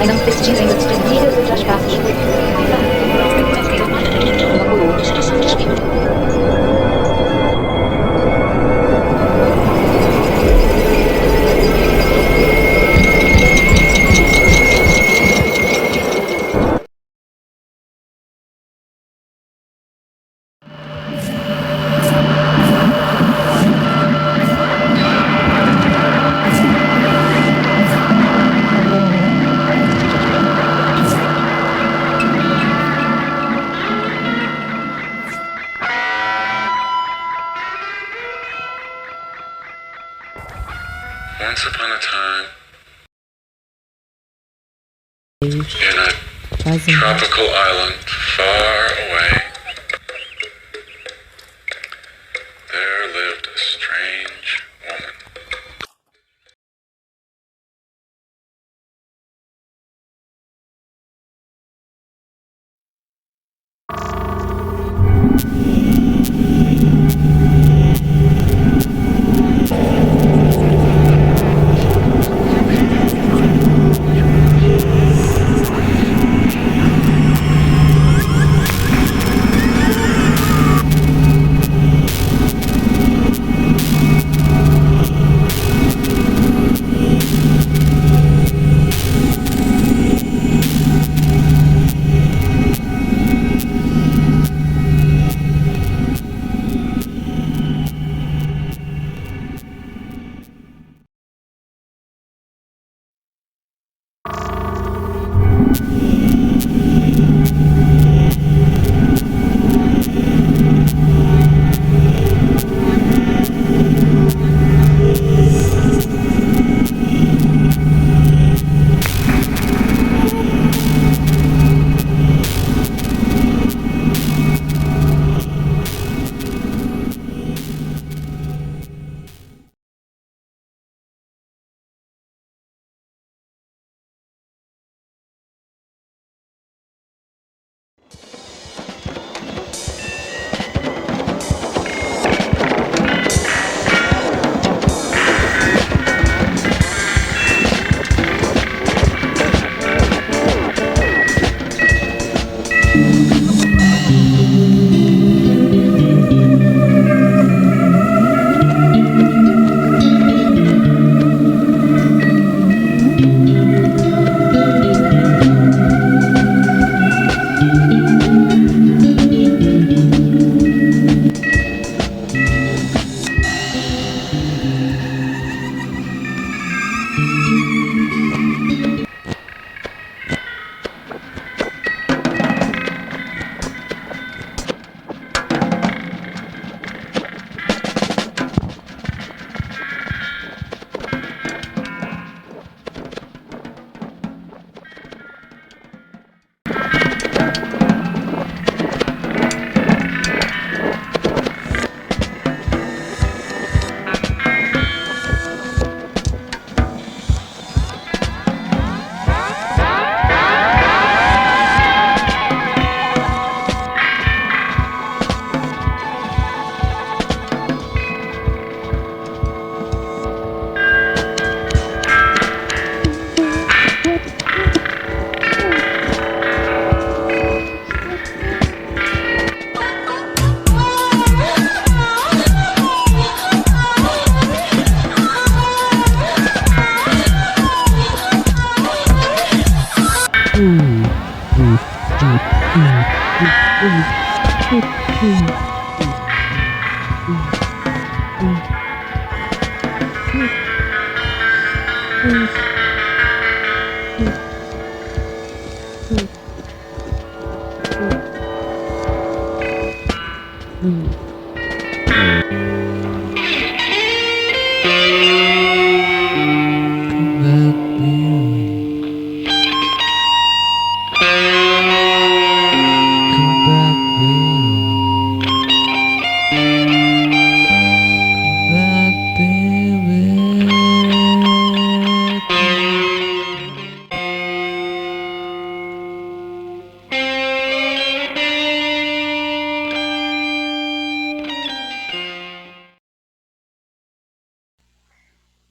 Ainda não pesquisem os desvios e as cartas. Once upon a time, in a tropical island far away, there lived a strange woman.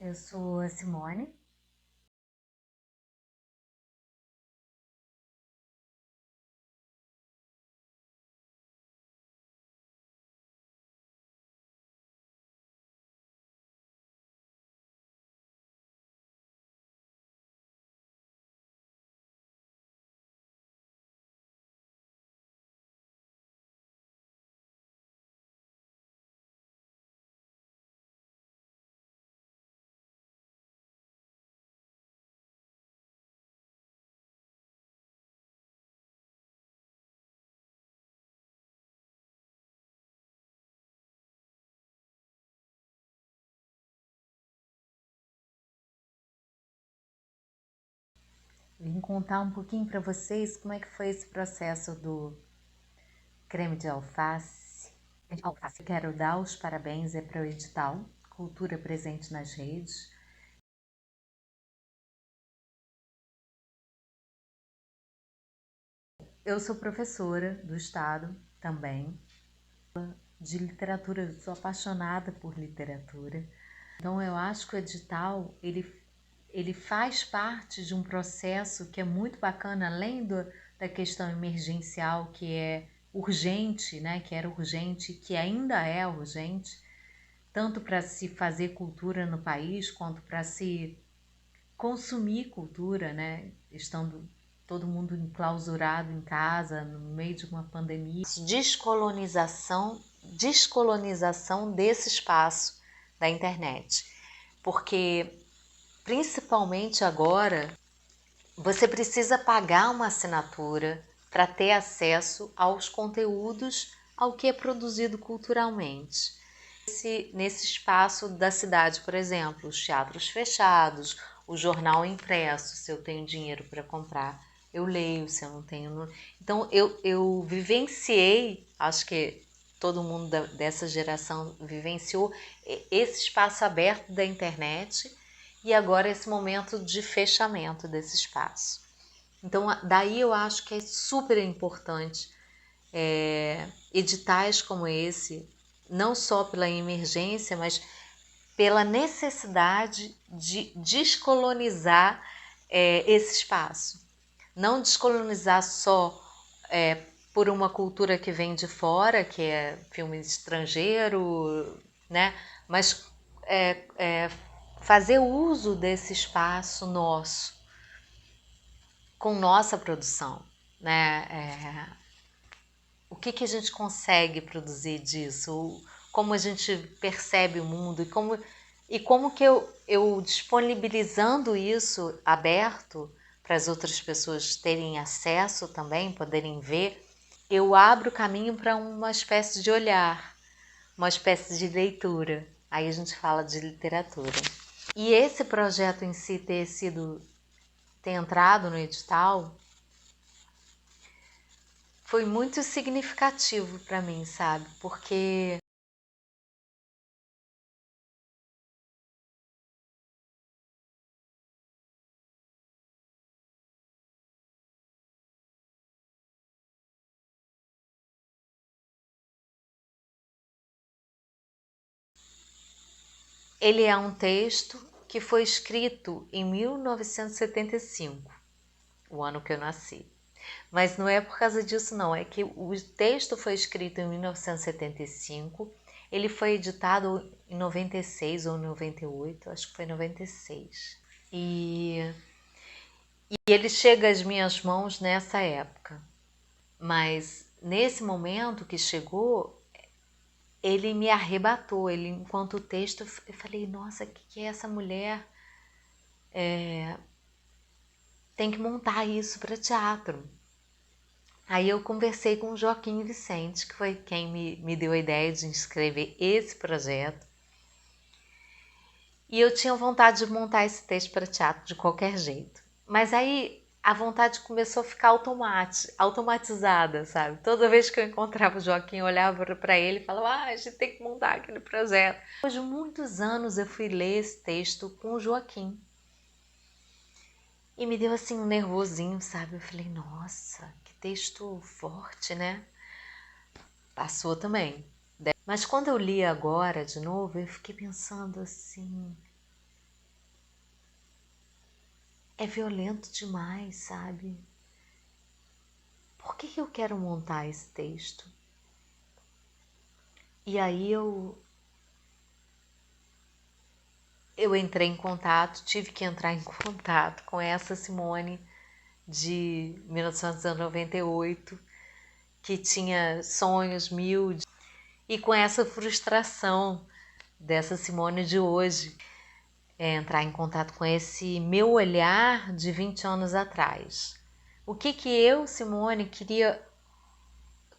Eu sou a Simone. Vim contar um pouquinho para vocês como é que foi esse processo do creme de alface. Quero dar os parabéns para o edital Cultura Presente nas Redes. Eu sou professora do estado também, de literatura, eu sou apaixonada por literatura. Então eu acho que o edital, ele faz parte de um processo que é muito bacana, além da questão emergencial, que é urgente, né? Que era urgente, que ainda é urgente, tanto para se fazer cultura no país, quanto para se consumir cultura, né? Estando todo mundo enclausurado em casa, no meio de uma pandemia. Descolonização desse espaço da internet. Porque, principalmente agora, você precisa pagar uma assinatura para ter acesso aos conteúdos, ao que é produzido culturalmente. Nesse espaço da cidade, por exemplo, os teatros fechados, o jornal impresso, se eu tenho dinheiro para comprar, eu leio, se eu não tenho... Então, eu vivenciei, acho que todo mundo dessa geração vivenciou esse espaço aberto da internet e agora esse momento de fechamento desse espaço. Então, daí eu acho que é super importante editais como esse, não só pela emergência, mas pela necessidade de descolonizar esse espaço. Não descolonizar só por uma cultura que vem de fora, que é filme estrangeiro, né? Mas fazer uso desse espaço nosso, com nossa produção, né? O que a gente consegue produzir disso? Como a gente percebe o mundo e como que eu disponibilizando isso aberto para as outras pessoas terem acesso também, poderem ver, eu abro o caminho para uma espécie de olhar, uma espécie de leitura. Aí a gente fala de literatura. E esse projeto em si ter entrado no edital foi muito significativo para mim, sabe? Porque ele é um texto que foi escrito em 1975, o ano que eu nasci. Mas não é por causa disso não, é que o texto foi escrito em 1975, ele foi editado em 96 ou 98, acho que foi 96. E ele chega às minhas mãos nessa época. Mas nesse momento que chegou, ele me arrebatou. Enquanto o texto, eu falei, nossa, o que é essa mulher? Tem que montar isso para teatro. Aí eu conversei com o Joaquim Vicente, que foi quem me deu a ideia de escrever esse projeto. E eu tinha vontade de montar esse texto para teatro de qualquer jeito. Mas aí a vontade começou a ficar automatizada, sabe? Toda vez que eu encontrava o Joaquim, eu olhava para ele e falava, a gente tem que montar aquele projeto. Depois de muitos anos eu fui ler esse texto com o Joaquim. E me deu assim um nervosinho, sabe? Eu falei, nossa, que texto forte, né? Passou também. Mas quando eu li agora de novo, eu fiquei pensando assim, é violento demais, sabe? Por que eu quero montar esse texto? E aí eu entrei em contato, tive que entrar em contato com essa Simone de 1998, que tinha sonhos mil, e com essa frustração dessa Simone de hoje, entrar em contato com esse meu olhar de 20 anos atrás. O que eu, Simone, queria...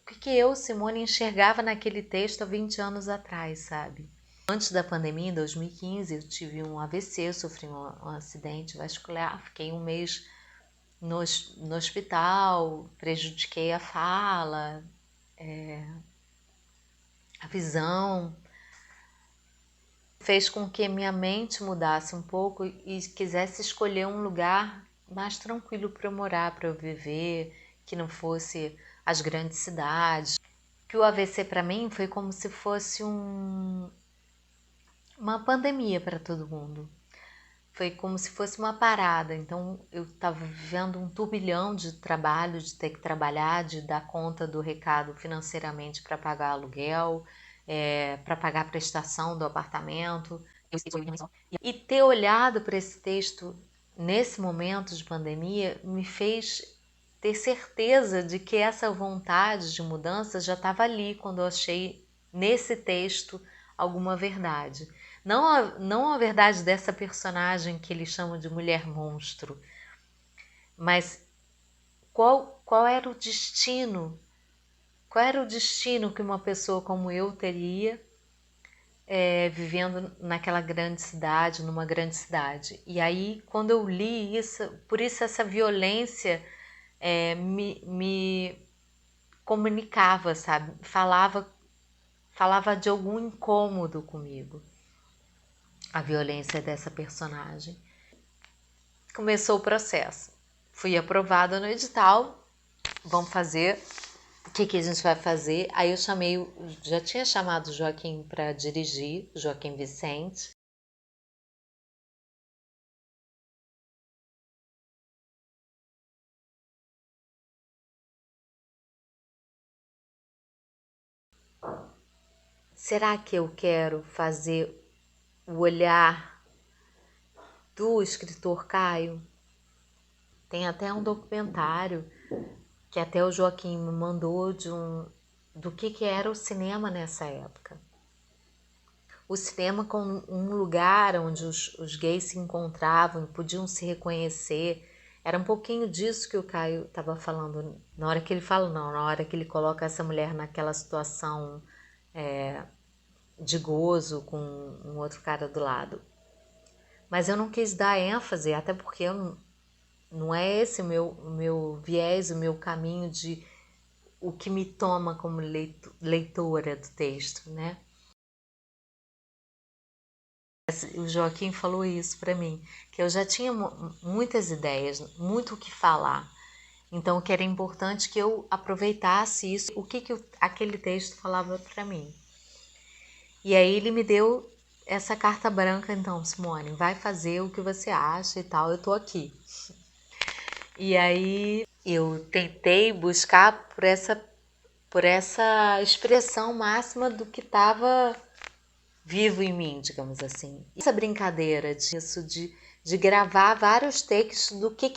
O que eu, Simone, enxergava naquele texto há 20 anos atrás, sabe? Antes da pandemia, em 2015, eu tive um AVC, sofri um acidente vascular, fiquei um mês no hospital, prejudiquei a fala, a visão. Fez com que minha mente mudasse um pouco e quisesse escolher um lugar mais tranquilo para eu morar, para eu viver, que não fosse as grandes cidades. Que o AVC para mim foi como se fosse uma pandemia para todo mundo. Foi como se fosse uma parada. Então eu estava vivendo um turbilhão de trabalho, de ter que trabalhar, de dar conta do recado financeiramente para pagar aluguel, para pagar a prestação do apartamento. E ter olhado para esse texto nesse momento de pandemia me fez ter certeza de que essa vontade de mudança já estava ali quando eu achei nesse texto alguma verdade. Não a verdade dessa personagem que eles chamam de mulher monstro, mas qual era o destino? Qual era o destino que uma pessoa como eu teria vivendo naquela grande cidade, numa grande cidade? E aí, quando eu li isso, por isso essa violência me comunicava, sabe? Falava de algum incômodo comigo, a violência dessa personagem. Começou o processo. Fui aprovada no edital. Vamos fazer. O que a gente vai fazer? Aí eu já tinha chamado o Joaquim para dirigir, Joaquim Vicente. Será que eu quero fazer o olhar do escritor Caio? Tem até um documentário que até o Joaquim me mandou do que era o cinema nessa época. O cinema como um lugar onde os gays se encontravam e podiam se reconhecer. Era um pouquinho disso que o Caio estava falando. Na hora que ele fala, não, na hora que ele coloca essa mulher naquela situação de gozo com um outro cara do lado. Mas eu não quis dar ênfase, até porque não é esse o meu viés, o meu caminho de o que me toma como leitora do texto, né? O Joaquim falou isso para mim, que eu já tinha muitas ideias, muito o que falar. Então, que era importante que eu aproveitasse isso, o que aquele texto falava para mim. E aí ele me deu essa carta branca, então, Simone, vai fazer o que você acha e tal, eu tô aqui. E aí eu tentei buscar por essa expressão máxima do que estava vivo em mim, digamos assim. Essa brincadeira disso, de gravar vários textos do que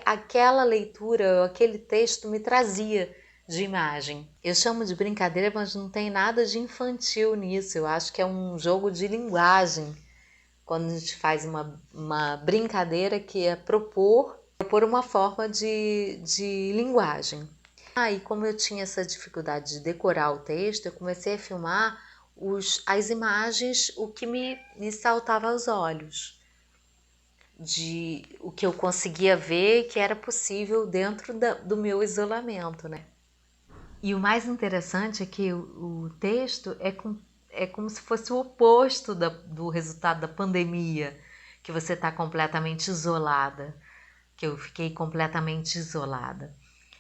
aquela leitura, aquele texto me trazia de imagem. Eu chamo de brincadeira, mas não tem nada de infantil nisso. Eu acho que é um jogo de linguagem. Quando a gente faz uma brincadeira que é propor uma forma de linguagem. E como eu tinha essa dificuldade de decorar o texto, eu comecei a filmar as imagens, o que me saltava aos olhos, de o que eu conseguia ver que era possível dentro do meu isolamento, né? E o mais interessante é que o texto é como se fosse o oposto do resultado da pandemia, que você está completamente isolada, que eu fiquei completamente isolada.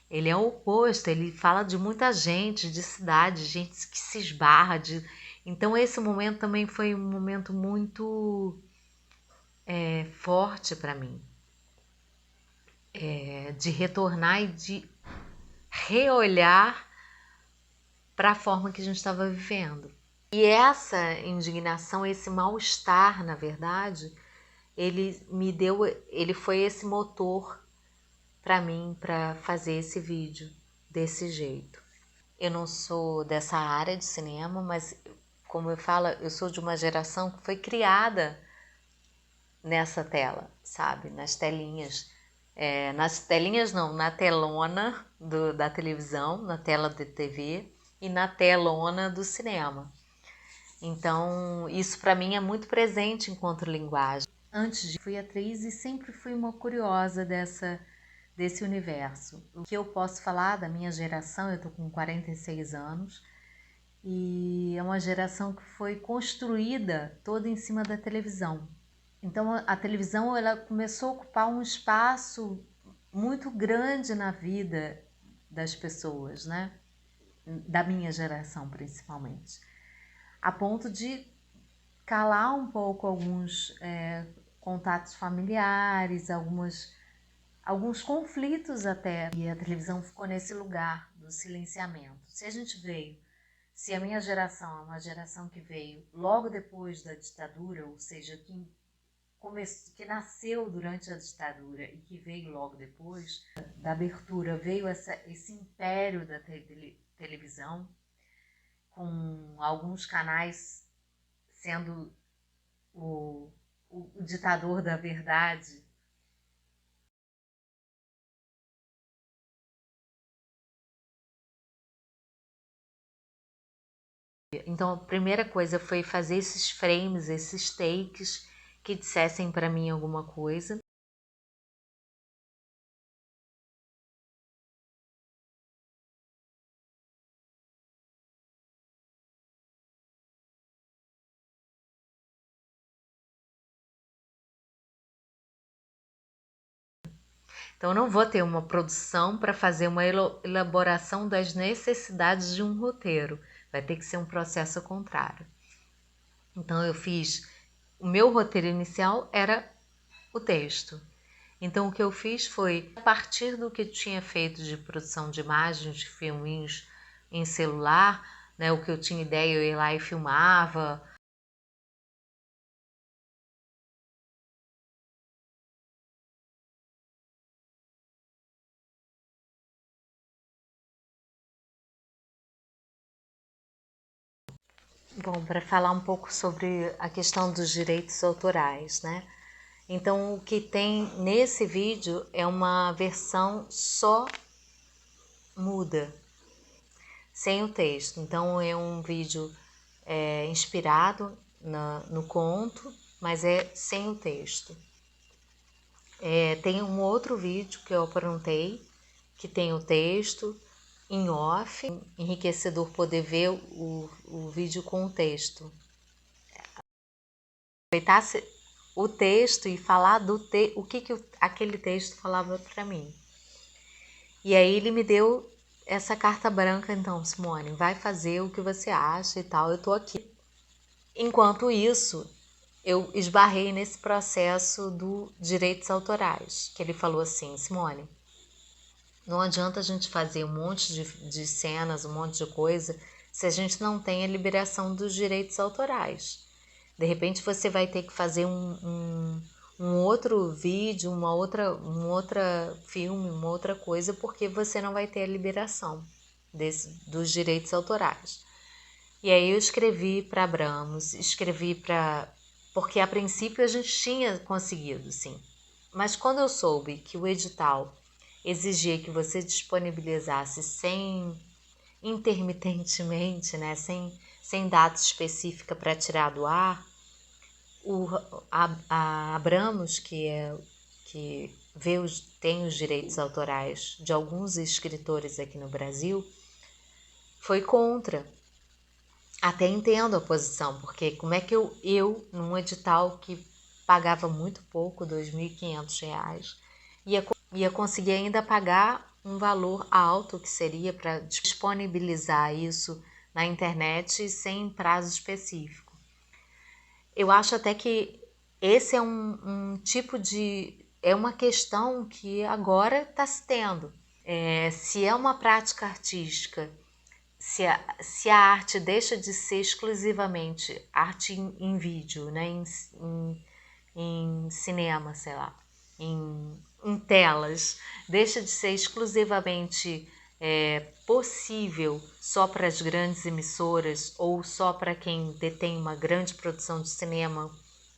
Ele é o oposto, ele fala de muita gente, de cidade, gente que se esbarra. Então esse momento também foi um momento muito forte para mim, de retornar e de reolhar para a forma que a gente estava vivendo. E essa indignação, esse mal-estar, na verdade, ele foi esse motor para mim para fazer esse vídeo desse jeito. Eu não sou dessa área de cinema, mas como eu falo, eu sou de uma geração que foi criada nessa tela, sabe? Nas telinhas. Nas telinhas não, na telona da televisão, na tela de TV e na telona do cinema. Então, isso para mim é muito presente enquanto linguagem. Antes fui atriz e sempre fui uma curiosa desse universo. O que eu posso falar da minha geração, eu tô com 46 anos, e é uma geração que foi construída toda em cima da televisão. Então a televisão ela começou a ocupar um espaço muito grande na vida das pessoas, né? Da minha geração principalmente, a ponto de calar um pouco alguns contatos familiares, alguns conflitos até. E a televisão ficou nesse lugar do silenciamento. Se a minha geração é uma geração que veio logo depois da ditadura, ou seja, que nasceu durante a ditadura e que veio logo depois da abertura, veio esse império da televisão, com alguns canais sendo o ditador da verdade. Então a primeira coisa foi fazer esses frames, esses takes que dissessem para mim alguma coisa. Então eu não vou ter uma produção para fazer uma elaboração das necessidades de um roteiro. Vai ter que ser um processo contrário. Então eu fiz, o meu roteiro inicial era o texto. Então o que eu fiz foi, a partir do que eu tinha feito de produção de imagens, de filminhos em celular, né, o que eu tinha ideia, eu ia lá e filmava. Bom, para falar um pouco sobre a questão dos direitos autorais, né? Então, o que tem nesse vídeo é uma versão só muda, sem o texto. Então, é um vídeo inspirado no conto, mas é sem o texto. Tem um outro vídeo que eu aprontei, que tem o texto em off, enriquecedor poder ver o vídeo com o texto. Aproveitar o texto e falar o que aquele texto falava para mim. E aí ele me deu essa carta branca, então, Simone, vai fazer o que você acha e tal, eu tô aqui. Enquanto isso, eu esbarrei nesse processo do direitos autorais, que ele falou assim, Simone, não adianta a gente fazer um monte de cenas, um monte de coisa, se a gente não tem a liberação dos direitos autorais. De repente você vai ter que fazer um outro vídeo, um outra filme, uma outra coisa, porque você não vai ter a liberação. dos direitos autorais. E aí eu escrevi para Abramos, porque a princípio a gente tinha conseguido, sim. Mas quando eu soube que o edital exigia que você disponibilizasse intermitentemente, né, sem data específica para tirar do ar, a Abramos, que tem os direitos autorais de alguns escritores aqui no Brasil, foi contra. Até entendo a posição, porque como é que eu num edital que pagava muito pouco, R$ 2.500, ia conseguir ainda pagar um valor alto que seria para disponibilizar isso na internet sem prazo específico. Eu acho até que esse é um tipo é uma questão que agora está se tendo. Se é uma prática artística, se a arte deixa de ser exclusivamente arte em vídeo, né, em cinema, sei lá, em telas, deixa de ser exclusivamente possível só para as grandes emissoras ou só para quem detém uma grande produção de cinema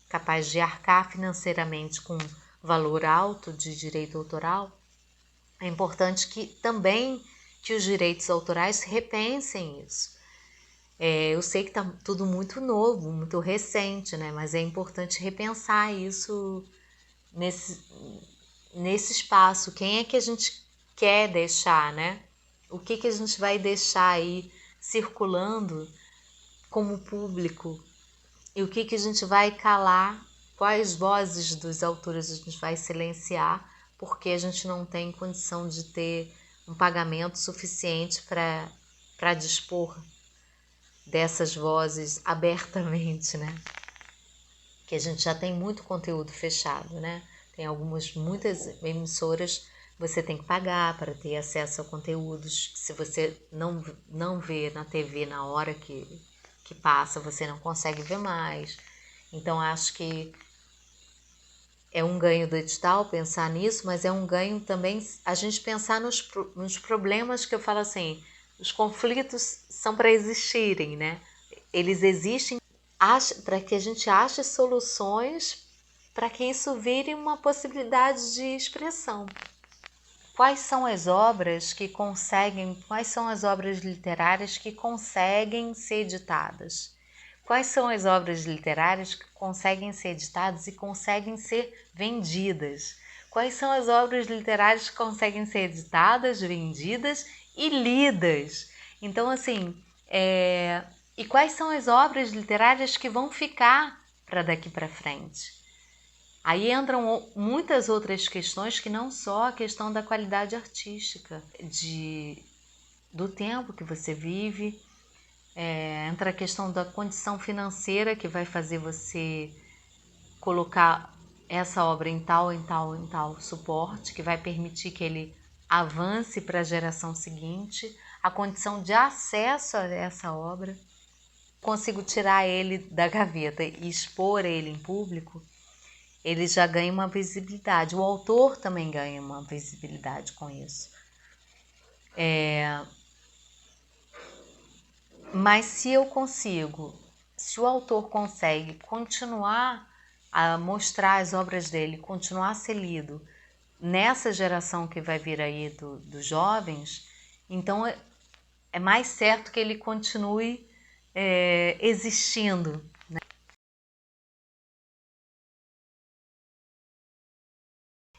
capaz de arcar financeiramente com valor alto de direito autoral, é importante que os direitos autorais repensem isso. Eu sei que está tudo muito novo, muito recente, né? Mas é importante repensar isso nesse espaço. Quem é que a gente quer deixar, né? O que a gente vai deixar aí circulando como público? E o que a gente vai calar? Quais vozes dos autores a gente vai silenciar? Porque a gente não tem condição de ter um pagamento suficiente para dispor dessas vozes abertamente, né? Que a gente já tem muito conteúdo fechado, né? Tem muitas emissoras, você tem que pagar para ter acesso a conteúdos. Se você não vê na TV na hora que passa, você não consegue ver mais. Então, acho que é um ganho do edital pensar nisso, mas é um ganho também a gente pensar nos problemas que eu falo assim, os conflitos são para existirem, né? Eles existem para que a gente ache soluções para que isso vire uma possibilidade de expressão. Quais são as obras literárias que conseguem ser editadas? Quais são as obras literárias que conseguem ser editadas e conseguem ser vendidas? Quais são as obras literárias que conseguem ser editadas, vendidas e lidas? Então, assim, e quais são as obras literárias que vão ficar para daqui para frente? Aí entram muitas outras questões que não só a questão da qualidade artística, do tempo que você vive, entra a questão da condição financeira que vai fazer você colocar essa obra em tal suporte, que vai permitir que ele avance para a geração seguinte, a condição de acesso a essa obra. Consigo tirar ele da gaveta e expor ele em público, ele já ganha uma visibilidade. O autor também ganha uma visibilidade com isso. Mas se o autor consegue continuar a mostrar as obras dele, continuar a ser lido nessa geração que vai vir aí dos jovens, então é mais certo que ele continue existindo.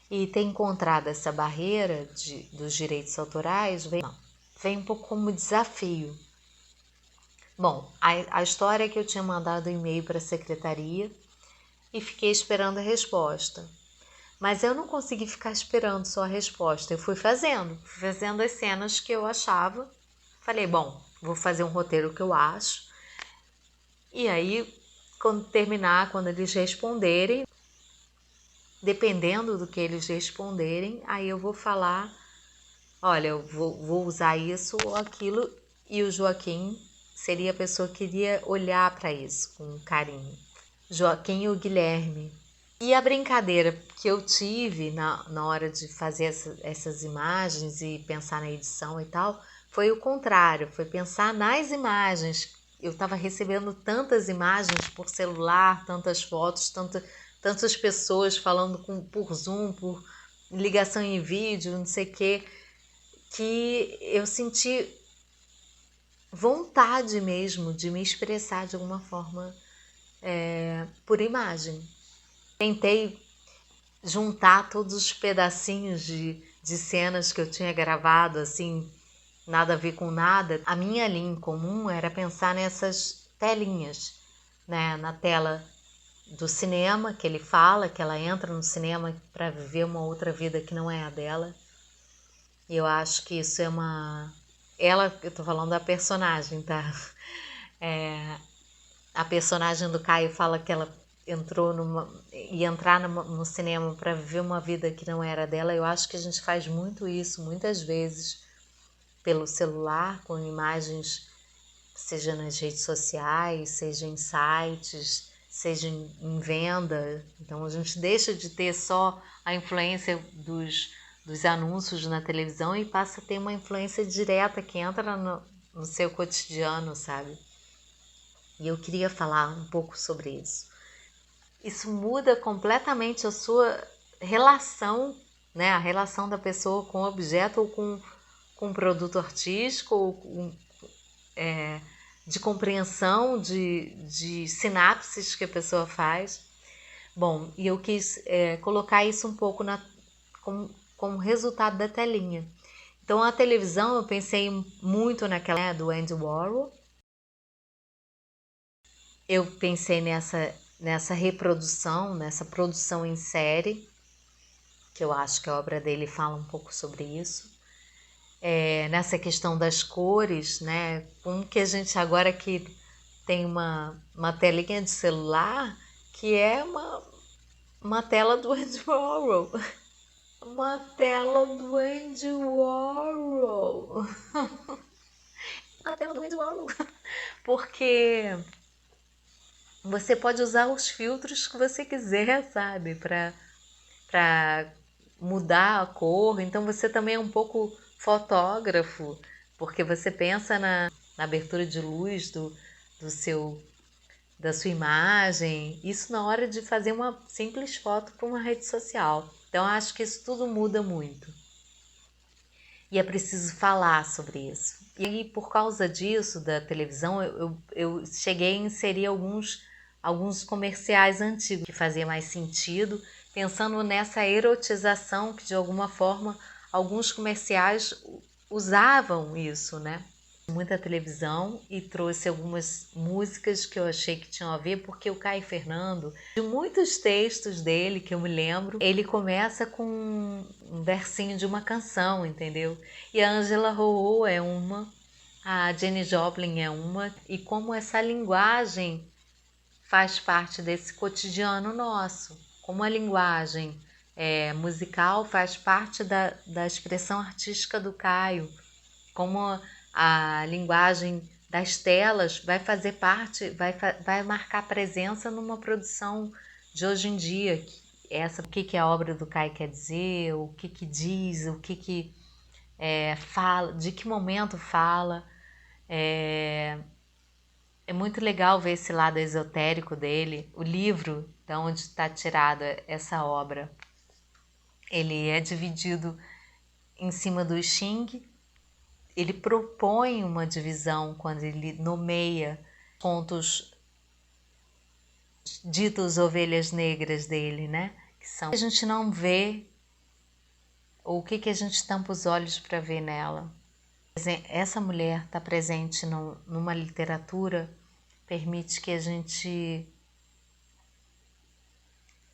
E ter encontrado essa barreira dos direitos autorais vem um pouco como desafio. Bom, a história é que eu tinha mandado um e-mail para a secretaria e fiquei esperando a resposta. Mas eu não consegui ficar esperando só a resposta. Eu fui fazendo as cenas que eu achava. Falei, bom, vou fazer um roteiro que eu acho. E aí, quando eles responderem, dependendo do que eles responderem, aí eu vou falar, olha, eu vou usar isso ou aquilo, e o Joaquim seria a pessoa que iria olhar para isso com carinho. Joaquim e o Guilherme. E a brincadeira que eu tive na hora de fazer essas imagens e pensar na edição e tal, foi o contrário, foi pensar nas imagens. Eu estava recebendo tantas imagens por celular, tantas fotos, tantas pessoas falando por Zoom, por ligação em vídeo, não sei o quê, que eu senti vontade mesmo de me expressar de alguma forma por imagem. Tentei juntar todos os pedacinhos de cenas que eu tinha gravado, assim, nada a ver com nada. A minha linha em comum era pensar nessas telinhas, né? Na tela do cinema, que ele fala que ela entra no cinema para viver uma outra vida que não é a dela. E eu acho que isso é uma... eu tô falando da personagem, tá? A personagem do Caio fala que ela ia entrar no cinema para viver uma vida que não era dela. Eu acho que a gente faz muito isso, muitas vezes, pelo celular, com imagens, seja nas redes sociais, seja em sites, seja em venda. Então a gente deixa de ter só a influência dos anúncios na televisão e passa a ter uma influência direta que entra no seu cotidiano, sabe? E eu queria falar um pouco sobre isso. Isso muda completamente a sua relação, né? A relação da pessoa com o objeto ou com o produto artístico, ou de compreensão de sinapses que a pessoa faz. Bom, e eu quis colocar isso um pouco como resultado da telinha. Então, a televisão, eu pensei muito naquela do Andy Warhol. Eu pensei nessa reprodução, nessa produção em série, que eu acho que a obra dele fala um pouco sobre isso. Nessa questão das cores, né? Como que a gente agora que tem uma telinha de celular que é uma tela do Andy Warhol. Uma tela do Andy Warhol. Uma tela do Andy Warhol. Porque você pode usar os filtros que você quiser, sabe? Para mudar a cor. Então você também é um pouco fotógrafo, porque você pensa na abertura de luz da sua imagem, isso na hora de fazer uma simples foto para uma rede social. Então acho que isso tudo muda muito. E é preciso falar sobre isso. E aí, por causa disso, da televisão, eu cheguei a inserir alguns comerciais antigos que fazia mais sentido, pensando nessa erotização que, de alguma forma, alguns comerciais usavam isso, né? Muita televisão e trouxe algumas músicas que eu achei que tinham a ver, porque o Caio Fernando, de muitos textos dele que eu me lembro, ele começa com um versinho de uma canção, entendeu? E a Angela Roo é uma, a Jenny Joplin é uma, e como essa linguagem faz parte desse cotidiano nosso, como a linguagem musical faz parte da expressão artística do Caio, como a linguagem das telas vai fazer parte, vai marcar presença numa produção de hoje em dia. O que a obra do Caio quer dizer, o que diz, o que fala, de que momento fala. É muito legal ver esse lado esotérico dele. O livro, de onde está tirada essa obra, ele é dividido em cima do Xing. Ele propõe uma divisão quando ele nomeia contos ditos ovelhas negras dele, né? Que são que a gente não vê, ou o que a gente tampa os olhos para ver nela. Essa mulher está presente numa literatura, permite que a gente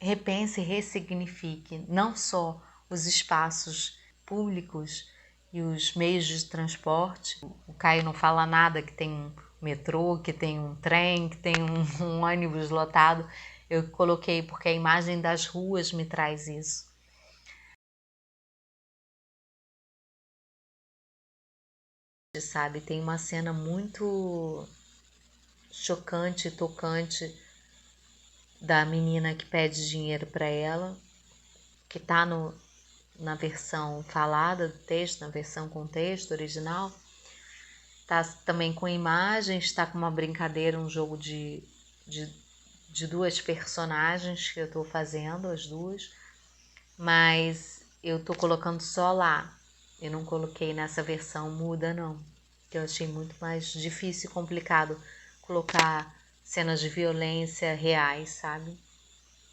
repense e ressignifique não só os espaços públicos e os meios de transporte. O Caio não fala nada que tem um metrô, que tem um trem, que tem um ônibus lotado. Eu coloquei porque a imagem das ruas me traz isso. Sabe, tem uma cena muito chocante, tocante da menina que pede dinheiro para ela, que está na versão falada do texto, na versão com texto original, tá também com imagens, está com uma brincadeira, um jogo de duas personagens que eu estou fazendo, as duas, mas eu estou colocando só lá. Eu não coloquei nessa versão muda, não, que eu achei muito mais difícil e complicado colocar cenas de violência reais, sabe?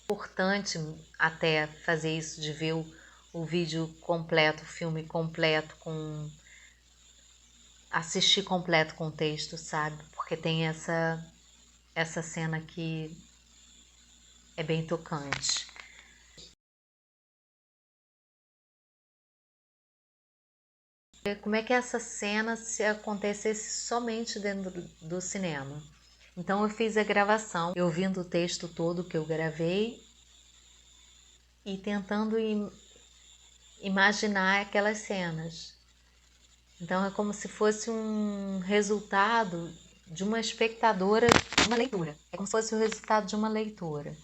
Importante até fazer isso, de ver o vídeo completo, o filme completo, assistir completo com o texto, sabe? Porque tem essa cena que é bem tocante. Como é que essa cena se acontecesse somente dentro do cinema? Então eu fiz a gravação, eu ouvindo o texto todo que eu gravei e tentando imaginar aquelas cenas. Então é como se fosse um resultado de uma espectadora, de uma leitura. É como se fosse o resultado de uma leitura.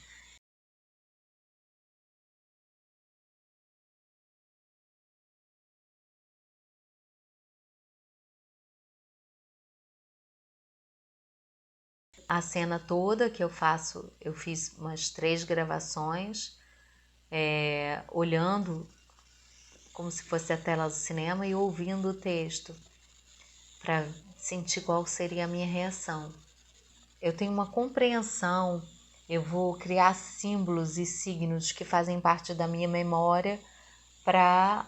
A cena toda que eu faço, eu fiz umas 3 gravações, olhando como se fosse a tela do cinema e ouvindo o texto, para sentir qual seria a minha reação. Eu tenho uma compreensão, eu vou criar símbolos e signos que fazem parte da minha memória para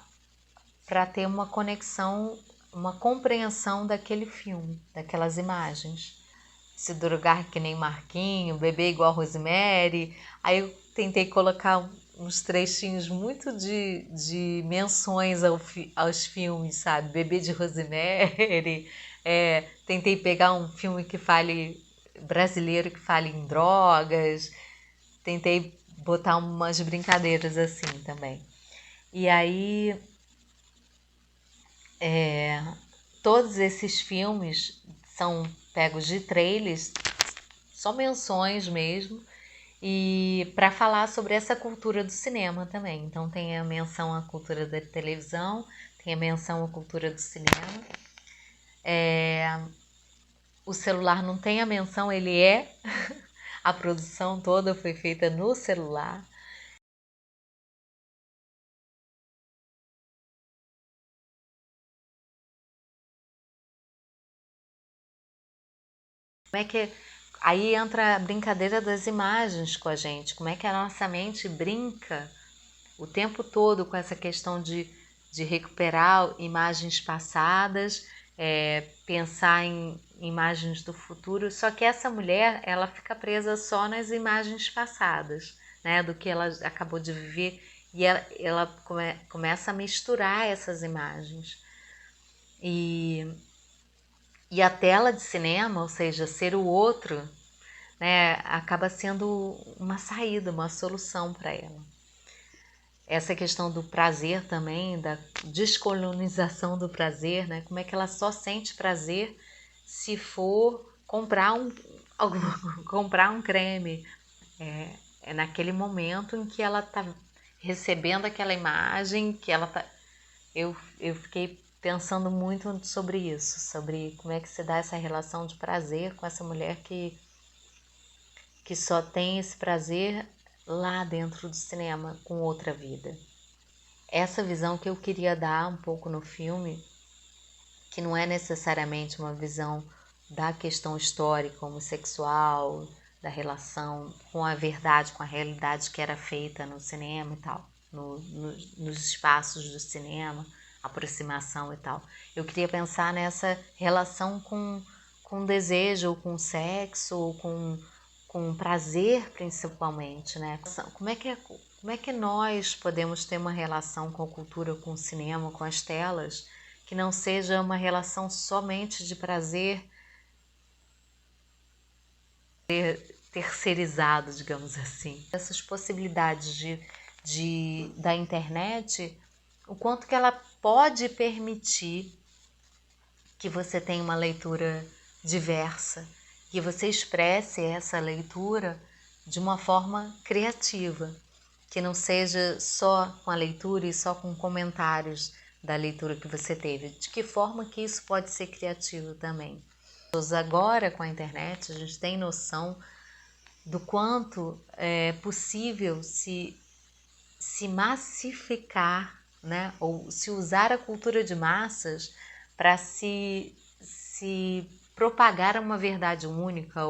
ter uma conexão, uma compreensão daquele filme, daquelas imagens. Se drogar que nem Marquinho, beber igual Rosemary. Aí eu tentei colocar uns trechinhos muito de menções aos filmes, sabe? Bebê de Rosemary. Tentei pegar um filme que fale brasileiro, que fale em drogas. Tentei botar umas brincadeiras assim também. E aí, todos esses filmes são pegos de trailers, só menções mesmo, e para falar sobre essa cultura do cinema também. Então tem a menção à cultura da televisão, tem a menção à cultura do cinema. O celular não tem a menção, ele é. A produção toda foi feita no celular. Como é que aí entra a brincadeira das imagens com a gente? Como é que a nossa mente brinca o tempo todo com essa questão de recuperar imagens passadas, pensar em imagens do futuro, só que essa mulher, ela fica presa só nas imagens passadas, né, do que ela acabou de viver, e ela começa a misturar essas imagens. E a tela de cinema, ou seja, ser o outro, né, acaba sendo uma saída, uma solução para ela. Essa questão do prazer também, da descolonização do prazer, né? Como é que ela só sente prazer se for comprar comprar um creme. É naquele momento em que ela está recebendo aquela imagem, que ela tá... Eu fiquei pensando muito sobre isso, sobre como é que se dá essa relação de prazer com essa mulher que só tem esse prazer lá dentro do cinema, com outra vida. Essa visão que eu queria dar um pouco no filme, que não é necessariamente uma visão da questão histórica homossexual, da relação com a verdade, com a realidade que era feita no cinema e tal, nos espaços do cinema, aproximação e tal. Eu queria pensar nessa relação com desejo, ou com sexo, ou com prazer principalmente, né? Como é que nós podemos ter uma relação com a cultura, com o cinema, com as telas, que não seja uma relação somente de prazer terceirizado, digamos assim. Essas possibilidades da internet, o quanto que ela pode permitir que você tenha uma leitura diversa, que você expresse essa leitura de uma forma criativa, que não seja só com a leitura e só com comentários da leitura que você teve. De que forma que isso pode ser criativo também. Agora com a internet a gente tem noção do quanto é possível se massificar, né? Ou se usar a cultura de massas para se propagar uma verdade única.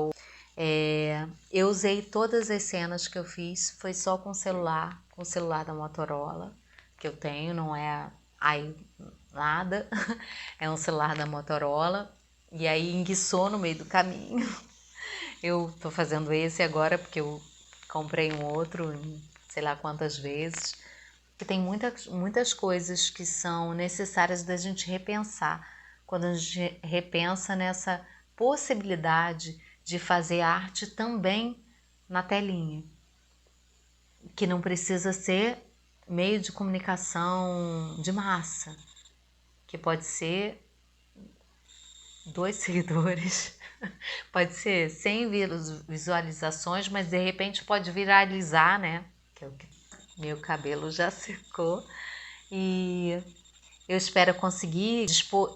Eu usei todas as cenas que eu fiz, foi só com o celular da Motorola que eu tenho, não é aí nada, é um celular da Motorola, e aí enguiçou no meio do caminho. Eu tô fazendo esse agora porque eu comprei um outro em sei lá quantas vezes, que tem muitas coisas que são necessárias da gente repensar, quando a gente repensa nessa possibilidade de fazer arte também na telinha, que não precisa ser meio de comunicação de massa, que pode ser 2 seguidores, pode ser 100 visualizações, mas de repente pode viralizar, né? Que é o que meu cabelo já secou. E eu espero conseguir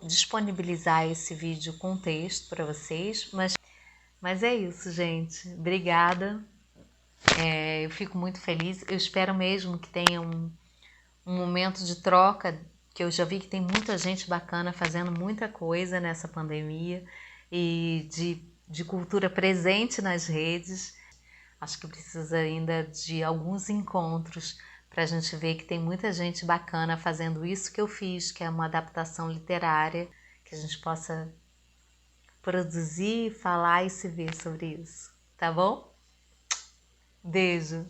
disponibilizar esse vídeo com texto para vocês, mas é isso, gente. Obrigada. Eu fico muito feliz. Eu espero mesmo que tenha um momento de troca, que eu já vi que tem muita gente bacana fazendo muita coisa nessa pandemia e de cultura presente nas redes. Acho que precisa ainda de alguns encontros para a gente ver que tem muita gente bacana fazendo isso que eu fiz, que é uma adaptação literária, que a gente possa produzir, falar e se ver sobre isso. Tá bom? Beijo!